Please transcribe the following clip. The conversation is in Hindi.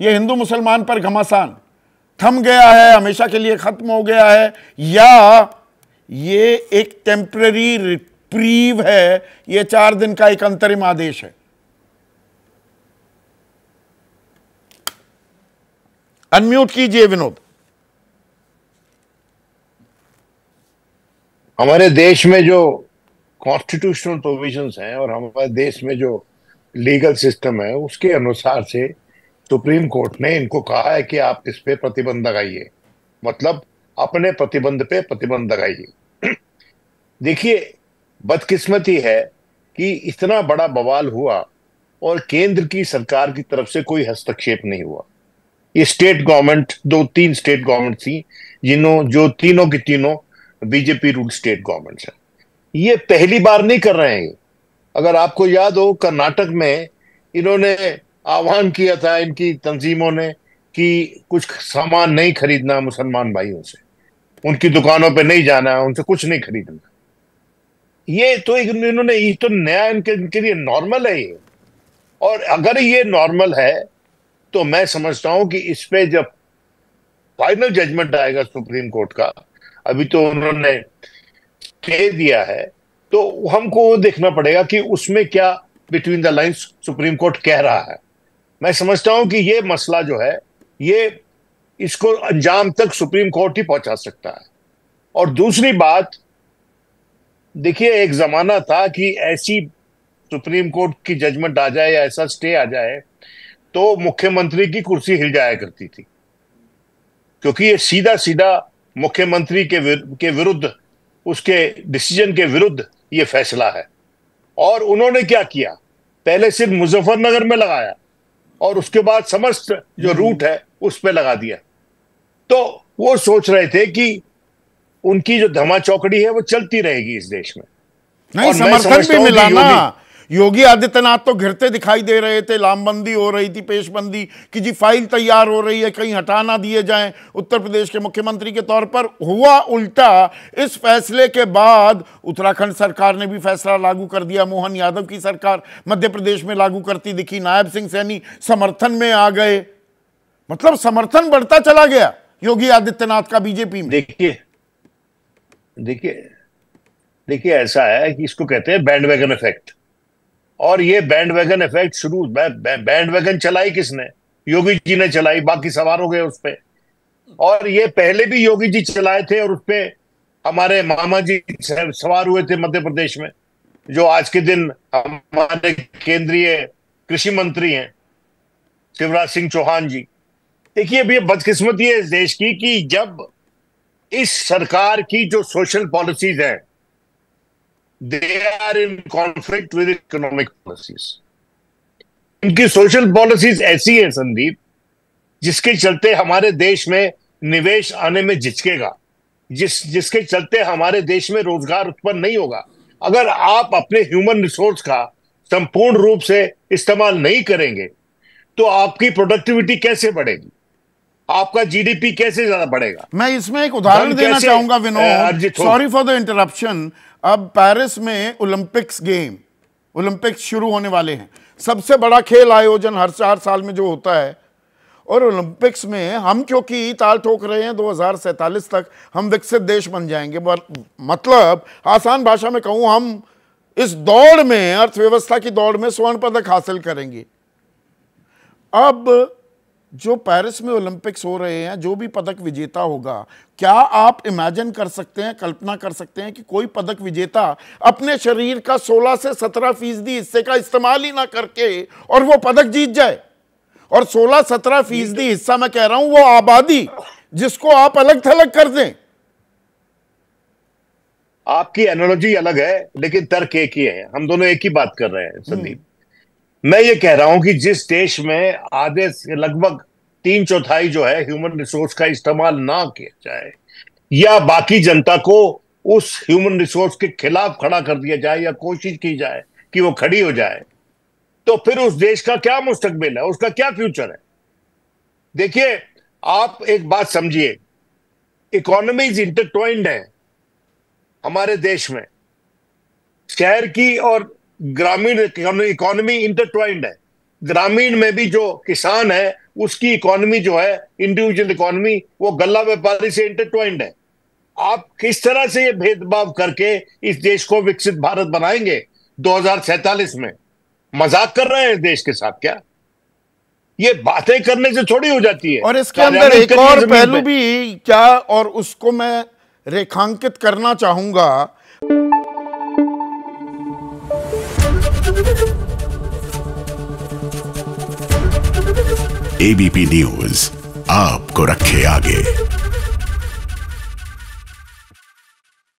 ये हिंदू मुसलमान पर घमासान थम गया है, हमेशा के लिए खत्म हो गया है, या ये एक टेम्पररी रिप्रीव है, ये 4 दिन का एक अंतरिम आदेश है? अनम्यूट कीजिए विनोद। हमारे देश में जो कॉन्स्टिट्यूशनल प्रोविजंस हैं और हमारे देश में जो लीगल सिस्टम है उसके अनुसार से सुप्रीम कोर्ट ने इनको कहा है कि आप इस पे प्रतिबंध लगाइए, मतलब अपने प्रतिबंध पे प्रतिबंध लगाइए। देखिए, बदकिस्मती है कि इतना बड़ा बवाल हुआ और केंद्र की सरकार की तरफ से कोई हस्तक्षेप नहीं हुआ। ये स्टेट गवर्नमेंट, 2-3 स्टेट गवर्नमेंट थी जो तीनों की तीनों बीजेपी रूल स्टेट गवर्नमेंट्स है। ये पहली बार नहीं कर रहे हैं। अगर आपको याद हो, कर्नाटक में इन्होंने आह्वान किया था इनकी तंजीमों ने कि कुछ सामान नहीं खरीदना मुसलमान भाइयों से, उनकी दुकानों पे नहीं जाना, उनसे कुछ नहीं खरीदना। ये तो इन्होंने, ये तो नया इनके लिए नॉर्मल है ये। और अगर ये नॉर्मल है तो मैं समझता हूं कि इस पे जब फाइनल जजमेंट आएगा सुप्रीम कोर्ट का, अभी तो उन्होंने स्टे दिया है, तो हमको देखना पड़ेगा कि उसमें क्या between the lines supreme court कह रहा है। मैं समझता हूं कि ये मसला जो है, ये इसको अंजाम तक सुप्रीम कोर्ट ही पहुंचा सकता है। और दूसरी बात, देखिए, एक जमाना था कि ऐसी सुप्रीम कोर्ट की जजमेंट आ जाए या ऐसा स्टे आ जाए तो मुख्यमंत्री की कुर्सी हिल जाया करती थी, क्योंकि ये सीधा सीधा मुख्यमंत्री के विरुद्ध, उसके डिसीजन के विरुद्ध ये फैसला है। और उन्होंने क्या किया, पहले सिर्फ मुजफ्फरनगर में लगाया और उसके बाद समस्त जो रूट है उस पे लगा दिया। तो वो सोच रहे थे कि उनकी जो धमा चौकड़ी है वो चलती रहेगी इस देश में। नहीं, समर्थन भी मिला ना। योगी आदित्यनाथ तो घिरते दिखाई दे रहे थे, लामबंदी हो रही थी, पेशबंदी कि जी फाइल तैयार हो रही है, कहीं हटा ना दिए जाएं उत्तर प्रदेश के मुख्यमंत्री के तौर पर। हुआ उल्टा। इस फैसले के बाद उत्तराखंड सरकार ने भी फैसला लागू कर दिया, मोहन यादव की सरकार मध्य प्रदेश में लागू करती दिखी, नायब सिंह सैनी समर्थन में आ गए, मतलब समर्थन बढ़ता चला गया योगी आदित्यनाथ का बीजेपी में। देखिए ऐसा है कि इसको कहते हैं बैंडवैगन इफेक्ट। और ये बैंडवैगन इफेक्ट शुरू, बैंडवैगन चलाई किसने? योगी जी ने चलाई, बाकी सवार हो गए उस पे। और ये पहले भी योगी जी चलाए थे और उस पे हमारे मामा जी सवार हुए थे मध्य प्रदेश में, जो आज के दिन हमारे केंद्रीय कृषि मंत्री हैं, शिवराज सिंह चौहान जी। देखिए, अभी बदकिस्मती है इस देश की कि जब इस सरकार की जो सोशल पॉलिसीज है, they are in conflict with economic policies. इनकी सोशल पॉलिसीज ऐसी है संदीप, जिसके चलते हमारे देश में निवेश आने में झिझकेगा, जिसके चलते हमारे देश में रोजगार उत्पन्न नहीं होगा। अगर आप अपने ह्यूमन रिसोर्स का संपूर्ण रूप से इस्तेमाल नहीं करेंगे तो आपकी प्रोडक्टिविटी कैसे बढ़ेगी, आपका जीडीपी कैसे ज्यादा बढ़ेगा? मैं इसमें एक उदाहरण देना चाहूंगा Vinod, sorry for the interruption. अब पेरिस में ओलंपिक्स शुरू होने वाले हैं, सबसे बड़ा खेल आयोजन हर 4 साल में जो होता है। और ओलंपिक्स में हम क्योंकि ताल ठोक रहे हैं 2047 तक हम विकसित देश बन जाएंगे, मतलब आसान भाषा में कहूं, हम इस दौड़ में, अर्थव्यवस्था की दौड़ में स्वर्ण पदक हासिल करेंगे। अब जो पेरिस में ओलंपिक्स हो रहे हैं, जो भी पदक विजेता होगा, क्या आप इमेजिन कर सकते हैं, कल्पना कर सकते हैं कि कोई पदक विजेता अपने शरीर का 16 से 17% हिस्से का इस्तेमाल ही ना करके और वो पदक जीत जाए? और 16-17% हिस्सा मैं कह रहा हूं, वो आबादी जिसको आप अलग थलग कर दें। आपकी एनालॉजी अलग है लेकिन तर्क एक ही है, हम दोनों एक ही बात कर रहे हैं संदीप। मैं ये कह रहा हूं कि जिस देश में आधे से लगभग 3/4 जो है ह्यूमन रिसोर्स का इस्तेमाल ना किया जाए, या बाकी जनता को उस ह्यूमन रिसोर्स के खिलाफ खड़ा कर दिया जाए या कोशिश की जाए कि वो खड़ी हो जाए, तो फिर उस देश का क्या मुस्तकबिल है, उसका क्या फ्यूचर है? देखिए, आप एक बात समझिए, इकोनॉमीज इंटरट्वाइंड है हमारे देश में। शहर की और ग्रामीण इकोनॉमी इंटरट्वाइंड है। ग्रामीण में भी जो किसान है उसकी इकोनॉमी जो है, इंडिविजुअल इकोनॉमी, वो गल्ला व्यापारी से इंटरट्वाइंड है। आप किस तरह से ये भेदभाव करके इस देश को विकसित भारत बनाएंगे 2047 में? मजाक कर रहे हैं इस देश के साथ क्या? ये बातें करने से थोड़ी हो जाती है। और इसके अंदर एक और पहलू भी क्या, और उसको मैं रेखांकित करना चाहूंगा। एबीपी न्यूज आपको रखे आगे।